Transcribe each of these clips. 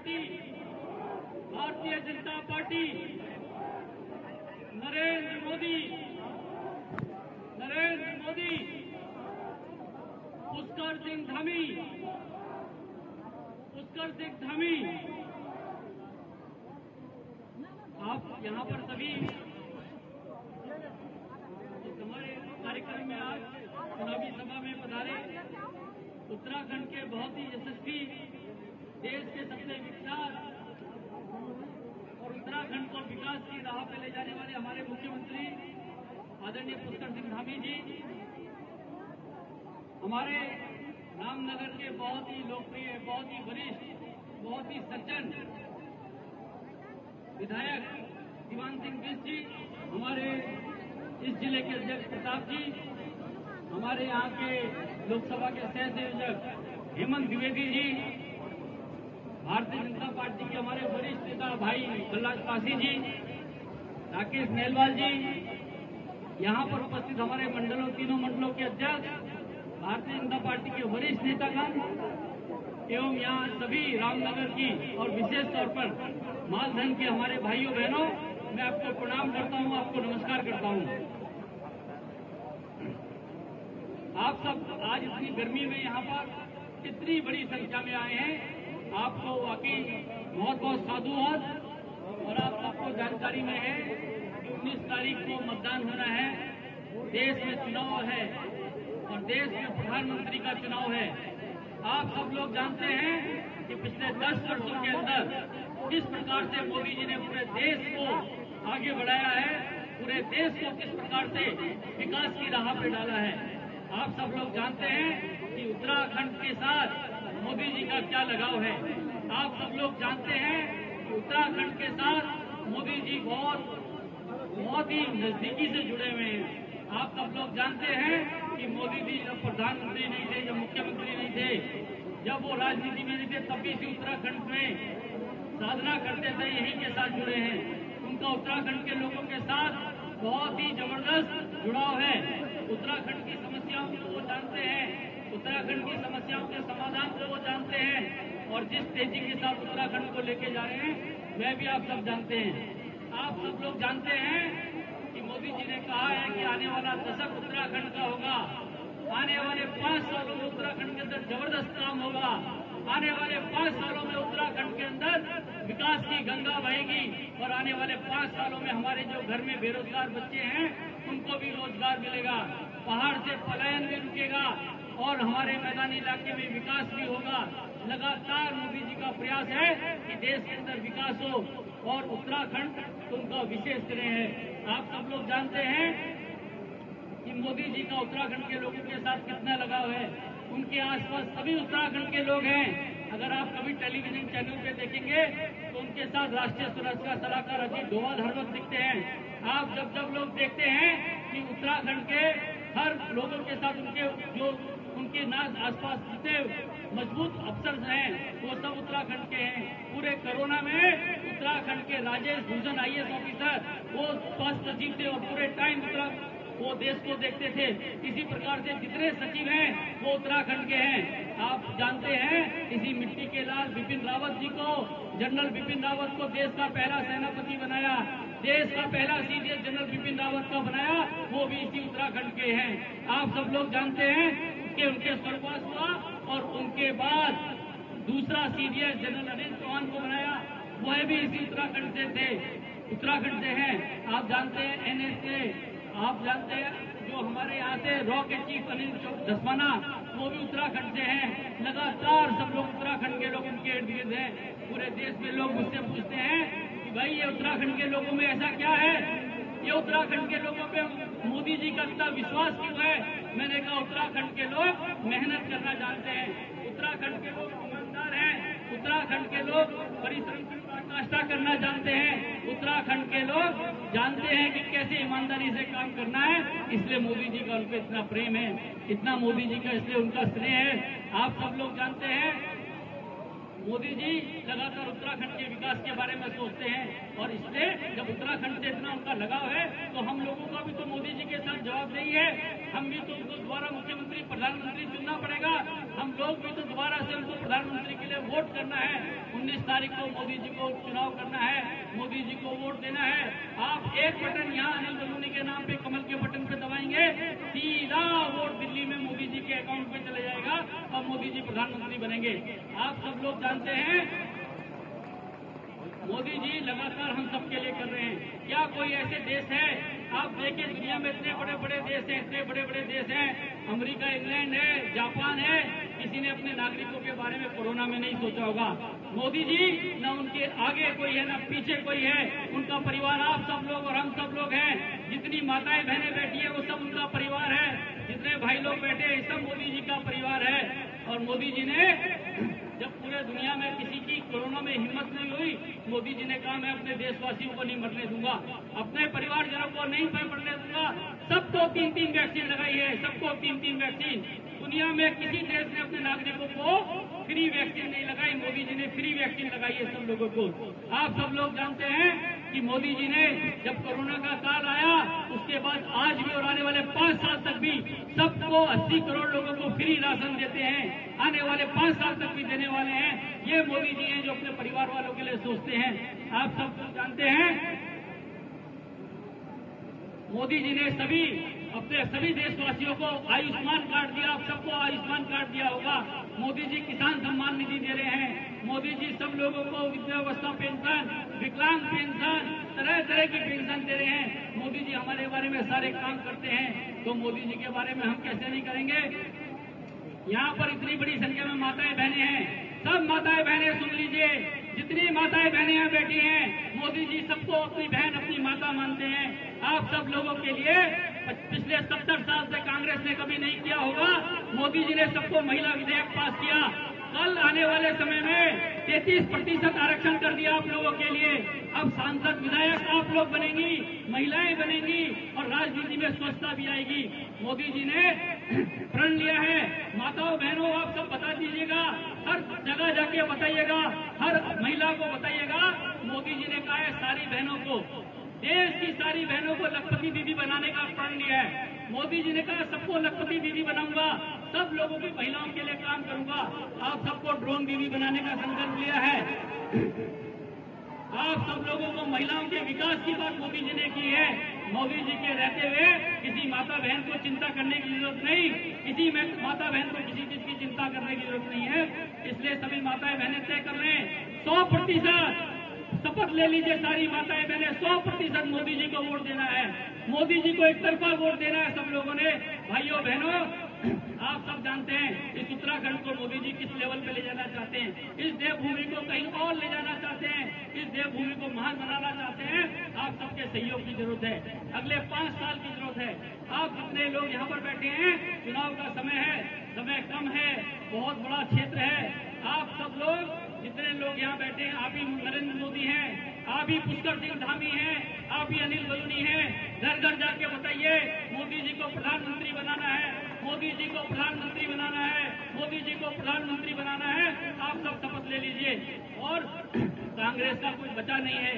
Party, Bharatiya Janata party, Narendra Modi, Pushkar Singh Dhami, आप यहाँ पर सभी हमारे कार्यक्रम में आज चुनावी सभा में पधारे। उत्तराखंड के बहुत ही यशस्वी, देश के सबसे विख्यात और उत्तराखंड को विकास की राह पे ले जाने वाले हमारे मुख्यमंत्री आदरणीय पुष्कर सिंह धामी जी, हमारे रामनगर के बहुत ही लोकप्रिय, बहुत ही वरिष्ठ, बहुत ही सज्जन विधायक दीवान सिंह बिष्ट जी, हमारे इस जिले के अध्यक्ष प्रताप जी, हमारे यहाँ के लोकसभा के सह संयोजक हेमंत द्विवेदी जी, भारतीय जनता पार्टी के हमारे वरिष्ठ नेता भाई प्रहलाद पासी जी, राकेश नेलवाल जी, यहाँ पर उपस्थित हमारे मंडलों, तीनों मंडलों के अध्यक्ष, भारतीय जनता पार्टी के वरिष्ठ नेतागण एवं यहाँ सभी रामनगर की और विशेष तौर पर मालधन के हमारे भाइयों बहनों, मैं आपको प्रणाम करता हूँ, आपको नमस्कार करता हूँ। आप सब आज इतनी गर्मी में यहाँ पर इतनी बड़ी संख्या में आए हैं, आपको वाकई बहुत बहुत साधुवाद। और आप सबको जानकारी में है कि 19 तारीख को मतदान होना है, देश में चुनाव है और देश में प्रधानमंत्री का चुनाव है। आप सब लोग जानते हैं कि पिछले 10 वर्षों के अंदर किस प्रकार से मोदी जी ने पूरे देश को आगे बढ़ाया है, पूरे देश को किस प्रकार से विकास की राह पर डाला है। आप सब लोग जानते हैं कि उत्तराखंड के साथ मोदी जी का क्या लगाव है। आप सब लोग जानते हैं कि उत्तराखंड के साथ मोदी जी बहुत ही नजदीकी से जुड़े हुए हैं। आप सब लोग जानते हैं कि मोदी जी जब प्रधानमंत्री नहीं थे, जब मुख्यमंत्री नहीं थे, जब वो राजनीति में नहीं थे, तब भी इसी उत्तराखंड में साधना करते थे, यहीं के साथ जुड़े हैं। उनका उत्तराखंड के लोगों के साथ बहुत ही जबरदस्त जुड़ाव है। उत्तराखंड की समस्याओं को वो जानते हैं, उत्तराखंड की समस्याओं के समाधान को वो जानते हैं और जिस तेजी के साथ उत्तराखंड को लेके जा रहे हैं वह भी आप सब जानते हैं। आप सब लोग जानते हैं कि मोदी जी ने कहा है कि आने वाला दशक उत्तराखंड का होगा, आने वाले 5 सालों में उत्तराखंड के अंदर जबरदस्त काम होगा, आने वाले 5 सालों में उत्तराखंड के अंदर विकास की गंगा बहेगी और आने वाले 5 सालों में हमारे जो घर में बेरोजगार बच्चे हैं उनको भी रोजगार मिलेगा, पहाड़ से पलायन भी रुकेगा और हमारे मैदानी इलाके में विकास भी होगा। लगातार मोदी जी का प्रयास है कि देश के अंदर विकास हो और उत्तराखंड उनका विशेष श्रेय है। आप सब लोग जानते हैं कि मोदी जी का उत्तराखंड के लोगों के साथ कितना लगाव है। उनके आसपास सभी उत्तराखंड के लोग हैं। अगर आप कभी टेलीविजन चैनल पे देखेंगे तो उनके साथ राष्ट्रीय सुरक्षा सलाहकार अजीत डोभाल हर वक्त दिखते हैं। आप जब लोग देखते हैं कि उत्तराखंड के हर लोगों के साथ उनके आसपास जितने मजबूत अफसर हैं वो सब उत्तराखंड के हैं। पूरे कोरोना में उत्तराखंड के राजेश भूषण IAS ऑफिसर वो स्वास्थ्य सचिव थे और पूरे टाइम वो देश को देखते थे। इसी प्रकार से जितने सचिव हैं वो उत्तराखंड के हैं। आप जानते हैं इसी मिट्टी के लाल बिपिन रावत जी को, जनरल बिपिन रावत को देश का पहला सेनापति बनाया, देश का पहला CDS जनरल बिपिन रावत का बनाया, वो भी इसी उत्तराखंड के हैं। आप सब लोग जानते हैं कि उनके स्वर्गवास हुआ और उनके बाद दूसरा CDS जनरल अनिल चौहान को बनाया, वह भी इसी उत्तराखंड से थे, उत्तराखंड से हैं। आप जानते हैं NSA, आप जानते हैं जो हमारे यहाँ से रॉ के चीफ अनिल धस्माना, वो भी उत्तराखंड से हैं। लगातार सब लोग उत्तराखंड के लोग उनके इर्द गिर्द हैं। पूरे देश में लोग मुझसे पूछते हैं कि भाई ये उत्तराखंड के लोगों में ऐसा क्या है, ये उत्तराखंड के लोगों पे मोदी जी का इतना विश्वास क्यों है। मैंने कहा उत्तराखंड के लोग मेहनत करना जानते हैं, उत्तराखंड के लोग ईमानदार हैं, उत्तराखंड के लोग परिश्रम की पराकाष्ठा करना जानते हैं, उत्तराखंड के लोग जानते हैं कि कैसे ईमानदारी से काम करना है। इसलिए मोदी जी का उन पर इतना प्रेम है, इतना मोदी जी का इसलिए उनका स्नेह है। आप सब लोग जानते हैं मोदी जी लगातार उत्तराखंड के विकास के बारे में सोचते हैं और इसलिए जब उत्तराखंड से इतना उनका लगाव है तो हम लोगों का भी तो मोदी जी के साथ जवाबदेही है। हम भी तो उनको दोबारा मुख्यमंत्री प्रधानमंत्री चुनना पड़ेगा। हम लोग भी तो दोबारा से उनको प्रधानमंत्री के लिए वोट करना है। 19 तारीख को मोदी जी को चुनाव करना है, मोदी जी को वोट देना है। आप एक बटन यहाँ अनिल बलूनी के नाम पे कमल के बटन पे दबाएंगे, सीधा वोट दिल्ली में मोदी जी के अकाउंट पे चले जाएगा और मोदी जी प्रधानमंत्री बनेंगे। आप सब लोग जानते हैं मोदी जी लगातार हम सबके लिए कर रहे हैं। क्या कोई ऐसे देश है, आप देखिए दुनिया में इतने बड़े बड़े देश हैं, इतने बड़े बड़े देश हैं, अमेरिका, इंग्लैंड है, जापान है, किसी ने अपने नागरिकों के बारे में कोरोना में नहीं सोचा होगा। मोदी जी न उनके आगे कोई है न पीछे कोई है, उनका परिवार आप सब लोग और हम सब लोग हैं। जितनी माताएं बहनें बैठी है वो सब उनका परिवार है, जितने भाई लोग बैठे हैं सब मोदी जी का परिवार है। और मोदी जी ने जब पूरे दुनिया में किसी की कोरोना में हिम्मत नहीं हुई, मोदी जी ने कहा मैं अपने देशवासियों को नहीं मरने दूंगा, अपने परिवारजनों को नहीं मरने दूंगा। सबको 3-3 वैक्सीन लगाई है, सबको 3-3 वैक्सीन। दुनिया में किसी देश ने अपने नागरिकों को फ्री वैक्सीन नहीं लगाई, मोदी जी ने फ्री वैक्सीन लगाई है सब लोगों को। आप सब लोग जानते हैं कि मोदी जी ने जब कोरोना का काल आया उसके बाद आज भी और आने वाले 5 साल तक भी सबको 80 करोड़ लोगों को फ्री राशन देते हैं, आने वाले 5 साल तक भी देने वाले हैं। ये मोदी जी हैं जो अपने परिवार वालों के लिए सोचते हैं। आप सब लोग जानते हैं मोदी जी ने अपने सभी देशवासियों को आयुष्मान कार्ड दिया। आप सबको आयुष्मान कार्ड दिया होगा। मोदी जी किसान सम्मान निधि दे रहे हैं। मोदी जी सब लोगों को वृद्धावस्था पेंशन, विकलांग पेंशन, तरह तरह की पेंशन दे रहे हैं। मोदी जी हमारे बारे में सारे काम करते हैं, तो मोदी जी के बारे में हम कैसे नहीं करेंगे। यहाँ पर इतनी बड़ी संख्या में माताएं बहनें हैं, सब माताएं बहनें सुन लीजिए, जितनी माताएं बहनें यहाँ बैठी हैं, मोदी जी सबको अपनी बहन अपनी माता मानते हैं। आप सब लोगों के लिए पिछले 70 साल से कांग्रेस ने कभी नहीं किया होगा। मोदी जी ने सबको महिला विधेयक पास किया। कल आने वाले समय में 33% आरक्षण कर दिया आप लोगों के लिए। अब सांसद विधायक आप लोग बनेंगी, महिलाएं बनेंगी और राजनीति में स्वच्छता भी आएगी। मोदी जी ने प्रण लिया है। माताओं बहनों आप सब बता दीजिएगा, हर जगह जाके बताइएगा, हर महिला को बताइएगा। मोदी जी ने कहा है सारी बहनों को, देश की सारी बहनों को लखपति दीदी बनाने का प्रण लिया है। मोदी जी ने कहा सबको लखपति दीदी बनाऊंगा, सब लोगों की महिलाओं के लिए काम करूंगा। आप सबको ड्रोन दीदी बनाने का संकल्प लिया है। आप सब लोगों को महिलाओं के विकास की बात मोदी जी ने की है। मोदी जी के रहते हुए किसी माता बहन को चिंता करने की जरूरत नहीं, किसी माता बहन को किसी चीज की चिंता करने की जरूरत नहीं है। इसलिए सभी माताएं बहनें तय कर रहे हैं 100% शपथ ले लीजिए सारी माताएं बहनें, 100% मोदी जी को वोट देना है। मोदी जी को एक तरफा वोट देना है सब लोगों ने। भाइयों बहनों आप सब जानते हैं इस उत्तराखंड को मोदी जी किस लेवल पे ले जाना चाहते हैं। इस देवभूमि को कहीं और ले जाना चाहते हैं, इस देवभूमि को महान बनाना चाहते हैं। आप सबके सहयोग की जरूरत है, अगले 5 साल की जरूरत है। आप जितने लोग यहाँ पर बैठे हैं, चुनाव का समय है, समय कम है, बहुत बड़ा क्षेत्र है। आप सब लोग जितने लोग यहाँ बैठे हैं, आप ही नरेंद्र मोदी हैं, आप ही पुष्कर सिंह धामी हैं, आप ही अनिल बलूनी हैं। घर घर जाके बताइए मोदी जी को प्रधानमंत्री बनाना है, मोदी जी को प्रधानमंत्री बनाना है, मोदी जी को प्रधानमंत्री बनाना है। आप सब शपथ ले लीजिए। और कांग्रेस का कुछ बचा नहीं है,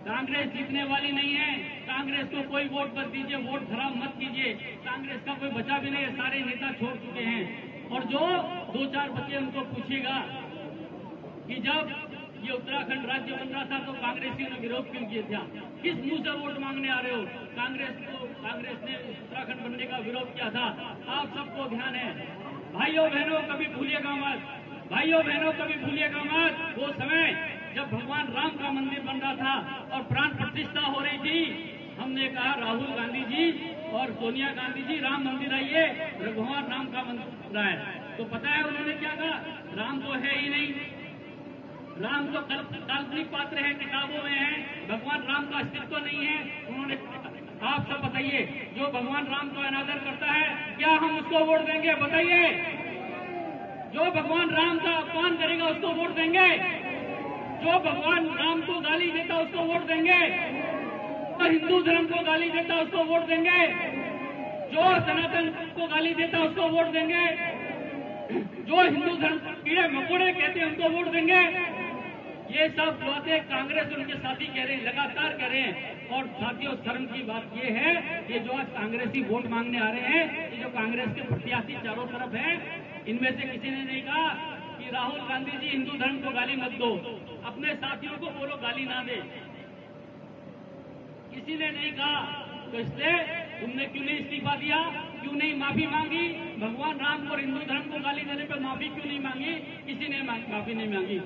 कांग्रेस जीतने वाली नहीं है। कांग्रेस को कोई वोट मत दीजिए, वोट खराब मत कीजिए। कांग्रेस का कोई बचा भी नहीं है, सारे नेता छोड़ चुके हैं। और जो 2-4 बच्चे उनको पूछिएगा कि जब ये उत्तराखंड राज्य बन रहा था तो कांग्रेसियों ने विरोध क्यों किया था, किस मुंह से वोट मांगने आ रहे हो। कांग्रेस ने उत्तराखंड बनने का विरोध किया था। आप सबको ध्यान है। भाइयों बहनों कभी भूलिएगा मत, भाइयों बहनों कभी भूलिएगा मत वो समय जब भगवान राम का मंदिर बन रहा था और प्राण प्रतिष्ठा हो रही थी। हमने कहा राहुल गांधी जी और सोनिया गांधी जी राम मंदिर आइए, भगवान राम का मंदिर है। तो पता है उन्होंने क्या कहा, राम तो है ही नहीं, राम तो काल्पनिक पात्र है, किताबों में है, भगवान राम का अस्तित्व नहीं है। उन्होंने आप सब बताइए, जो भगवान राम का अनादर करता है क्या हम उसको वोट देंगे? बताइए, जो भगवान राम का अपमान करेगा उसको वोट देंगे? जो भगवान राम को गाली देता उसको वोट देंगे? तो हिंदू धर्म को गाली देता उसको वोट देंगे? जो सनातन को गाली देता उसको वोट देंगे? जो हिंदू धर्म कीड़े मकोड़े कहते हैं उनको वोट देंगे। ये सब बातें कांग्रेस और उनके साथी कह रहे हैं, लगातार कह रहे हैं। और साथियों, शर्म की बात ये है, ये जो आज कांग्रेसी वोट मांगने आ रहे हैं, ये जो कांग्रेस के प्रत्याशी चारों तरफ हैं, इनमें से किसी ने नहीं कहा कि राहुल गांधी जी हिंदू धर्म को गाली मत दो, अपने साथियों को बोलो गाली ना दे। किसी ने नहीं कहा। तो इसलिए तुमने क्यों नहीं इस्तीफा दिया, क्यों नहीं माफी मांगी? भगवान राम और हिंदू धर्म को गाली देने पर माफी क्यों नहीं मांगी? किसी ने माफी नहीं मांगी।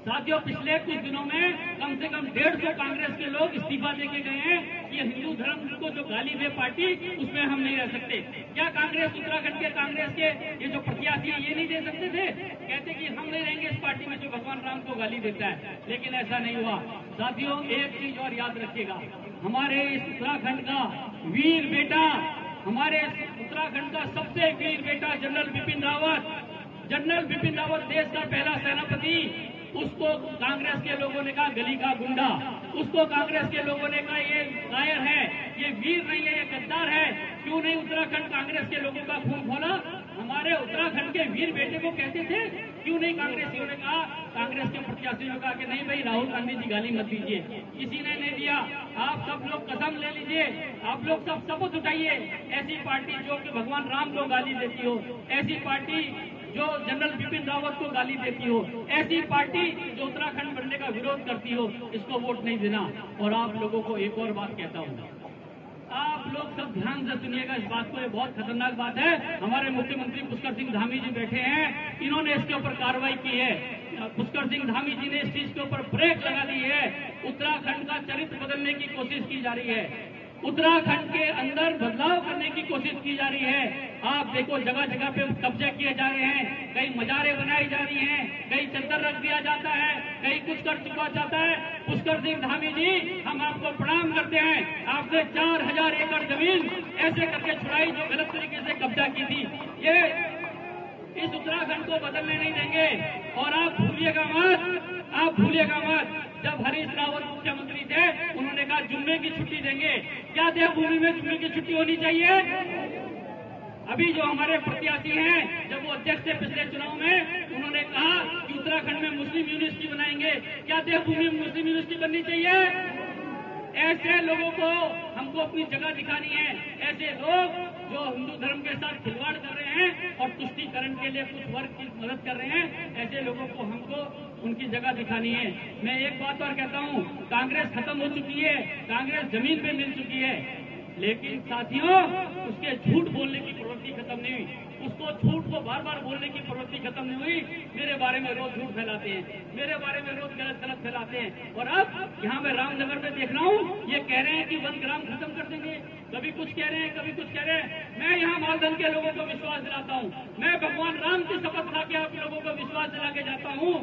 साथियों, पिछले कुछ दिनों में कम से कम 150 कांग्रेस के लोग इस्तीफा देके गए हैं कि हिंदू धर्म को जो गाली दे पार्टी, उसमें हम नहीं रह सकते। क्या कांग्रेस, उत्तराखंड के कांग्रेस के ये जो प्रत्याशी है, ये नहीं दे सकते थे? कहते कि हम नहीं रहेंगे इस पार्टी में जो भगवान राम को गाली देता है, लेकिन ऐसा नहीं हुआ। साथियों, एक चीज और याद रखिएगा, हमारे इस उत्तराखंड का वीर बेटा, हमारे उत्तराखंड का सबसे वीर बेटा जनरल बिपिन रावत, देश का पहला सेनापति, उसको कांग्रेस के लोगों ने कहा गली का गुंडा, उसको कांग्रेस के लोगों ने कहा ये कायर है, ये वीर नहीं है, ये गद्दार है। क्यों नहीं उत्तराखंड कांग्रेस के लोगों का खून खोला? हमारे उत्तराखंड के वीर बेटे को कहते थे, क्यों नहीं कांग्रेसियों ने कहा, कांग्रेस के प्रत्याशियों ने कहा कि नहीं भाई, राहुल गांधी जी गाली मत दीजिए। किसी ने नहीं दिया। आप सब लोग कसम ले लीजिए, आप लोग सब शपथ उठाइए, ऐसी पार्टी जो कि भगवान राम को गाली देती हो, ऐसी पार्टी जो जनरल बिपिन रावत को गाली देती हो, ऐसी पार्टी जो उत्तराखंड बनने का विरोध करती हो, इसको वोट नहीं देना। और आप लोगों को एक और बात कहता हूँ, आप लोग सब ध्यान से सुनिएगा इस बात को, ये बहुत खतरनाक बात है। हमारे मुख्यमंत्री पुष्कर सिंह धामी जी बैठे हैं, इन्होंने इसके ऊपर कार्रवाई की है। पुष्कर सिंह धामी जी ने इस चीज के ऊपर ब्रेक लगा दी है। उत्तराखंड का चरित्र बदलने की कोशिश की जा रही है, उत्तराखंड के अंदर बदलाव करने की कोशिश की जा रही है। आप देखो, जगह जगह पे कब्जे किए जा रहे हैं, कई मजारें बनाई जा रही हैं, कई चद्दर रख दिया जाता है, कई कुछ कर चुका जाता है। पुष्कर सिंह धामी जी, हम आपको प्रणाम करते हैं। आपने 4000 एकड़ जमीन ऐसे करके छुड़ाई जो गलत तरीके से कब्जा की थी। ये इस उत्तराखंड को बदलने नहीं देंगे। और आप भूलिएगा मत, जब हरीश रावत मुख्यमंत्री थे, उन्होंने कहा जुम्मे की छुट्टी देंगे। क्या देवभूमि में जुम्मे की छुट्टी होनी चाहिए? अभी जो हमारे प्रत्याशी हैं, जब वो अध्यक्ष थे पिछले चुनाव में, उन्होंने कहा कि उत्तराखंड में मुस्लिम यूनिवर्सिटी बनाएंगे। क्या देवभूमि में मुस्लिम यूनिवर्सिटी बननी चाहिए? ऐसे लोगों को हमको अपनी जगह दिखानी है। ऐसे लोग जो हिंदू धर्म के साथ खिलवाड़ कर रहे हैं और तुष्टीकरण के लिए कुछ वर्ग की मदद कर रहे हैं, ऐसे लोगों को हमको उनकी जगह दिखानी है। मैं एक बात और कहता हूँ, कांग्रेस खत्म हो चुकी है, कांग्रेस जमीन पे मिल चुकी है, लेकिन साथियों, उसके झूठ बोलने की प्रवृत्ति खत्म नहीं हुई, उसको झूठ को बार बार बोलने की प्रवृत्ति खत्म नहीं हुई। मेरे बारे में रोज झूठ फैलाते हैं, मेरे बारे में रोज गलत फैलाते हैं। और अब यहाँ मैं रामनगर में देख रहा हूँ, ये कह रहे हैं कि वन ग्राम खत्म कर देंगे, कभी कुछ कह रहे हैं, कभी कुछ कह रहे हैं। मैं यहाँ मालदन के लोगों को विश्वास दिलाता हूँ, मैं भगवान राम की शपथ खा के आप लोगों को विश्वास दिला के जाता हूँ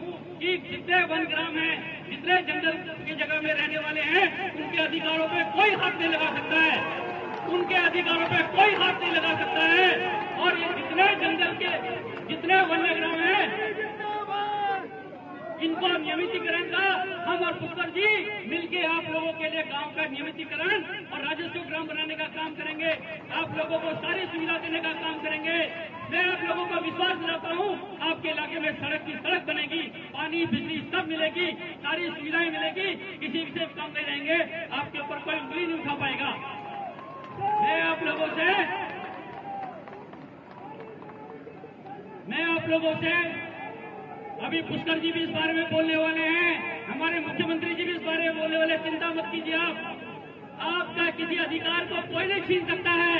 कि जितने वन ग्राम है, जितने जंगल की जगह में रहने वाले हैं, उनके अधिकारों पे कोई हाथ नहीं लगा सकता है, उनके अधिकारों पे कोई हाथ नहीं लगा सकता है। और ये जितने जंगल के, जितने वन्य ग्राम हैं, इनको नियमितीकरण का हम और पुष्कर जी मिलके आप लोगों के लिए गांव का नियमितीकरण और राजस्व ग्राम बनाने का काम करेंगे। आप लोगों को सारी सुविधा देने का काम करेंगे। मैं आप लोगों को विश्वास दिलाता हूँ, आपके इलाके में सड़क की सड़क बनेगी, पानी बिजली सब मिलेगी, सारी सुविधाएं मिलेगी, किसी से कम नहीं रहेंगे, आपके ऊपर कोई उंगली नहीं उठा पाएगा। मैं आप लोगों से अभी पुष्कर जी भी इस बारे में बोलने वाले हैं, हमारे मुख्यमंत्री जी भी इस बारे में बोलने वाले, चिंता मत कीजिए। आपका किसी अधिकार को कोई नहीं छीन सकता है।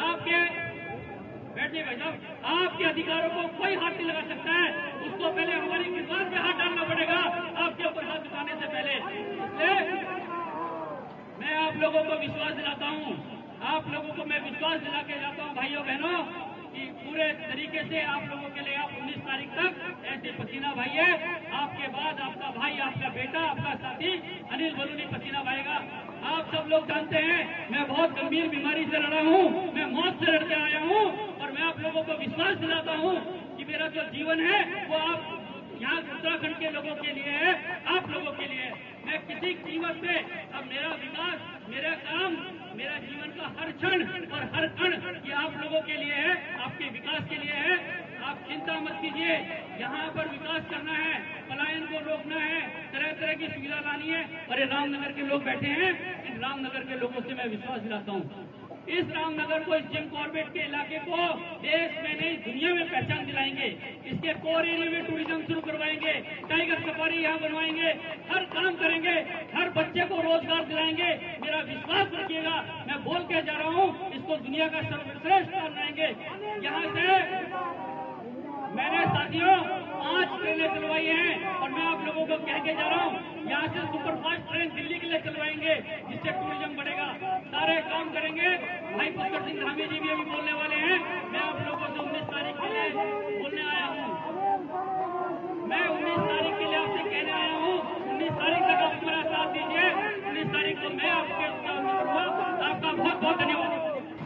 आपके बैठिए भाई साहब, आपके अधिकारों को कोई हाथ नहीं लगा सकता है। उसको पहले हमारी किसान पे हाथ डालना पड़ेगा, आपके ऊपर हाथ उठाने से पहले। इसलिए मैं आप लोगों को विश्वास दिलाता हूँ, आप लोगों को मैं विश्वास दिला के जाता हूँ भाइयों बहनों, कि पूरे तरीके से आप लोगों के लिए आप 19 तारीख तक ऐसे पसीना भाइये। आपके बाद आपका भाई, आपका बेटा, आपका साथी अनिल बलूनी पसीना भाएगा। आप सब लोग जानते हैं मैं बहुत गंभीर बीमारी से लड़ा हूँ, मैं मौत से लड़के आया हूँ, और मैं आप लोगों को विश्वास दिलाता हूँ कि मेरा जो जीवन है वो आप यहाँ उत्तराखंड के लोगों के लिए है, आप लोगों के लिए। मैं किसी कीमत पे अब मेरा विकास, मेरा काम मेरा जीवन का हर क्षण और हर कण ये आप लोगों के लिए है, आपके विकास के लिए है। आप चिंता मत कीजिए, यहाँ पर विकास करना है, पलायन को रोकना है, तरह तरह की सुविधा लानी है। और ये रामनगर के लोग बैठे हैं, इन रामनगर के लोगों से मैं विश्वास दिलाता हूँ, इस रामनगर को, इस जिम कॉर्बेट के इलाके को देश में नहीं दुनिया में पहचान दिलाएंगे। इसके कोर एरिया में टूरिज्म शुरू करवाएंगे, टाइगर सफारी यहाँ बनवाएंगे, हर काम करेंगे, हर बच्चे को रोजगार दिलाएंगे। मेरा विश्वास रखिएगा, मैं बोल के जा रहा हूँ, इसको दुनिया का सर्वश्रेष्ठ बनाएंगे। यहाँ से मैंने साथियों 5 ट्रेनें चलवाई हैं और मैं आप लोगों को कह के जा रहा हूँ, यहाँ से सुपरफास्ट ट्रेन दिल्ली के लिए चलवाएंगे, जिससे टूरिज्म बढ़ेगा। सारे काम करेंगे। भाई पुष्कर सिंह धामी जी भी अभी बोलने वाले हैं। मैं आप लोगों से 19 तारीख के लिए बोलने आया हूँ।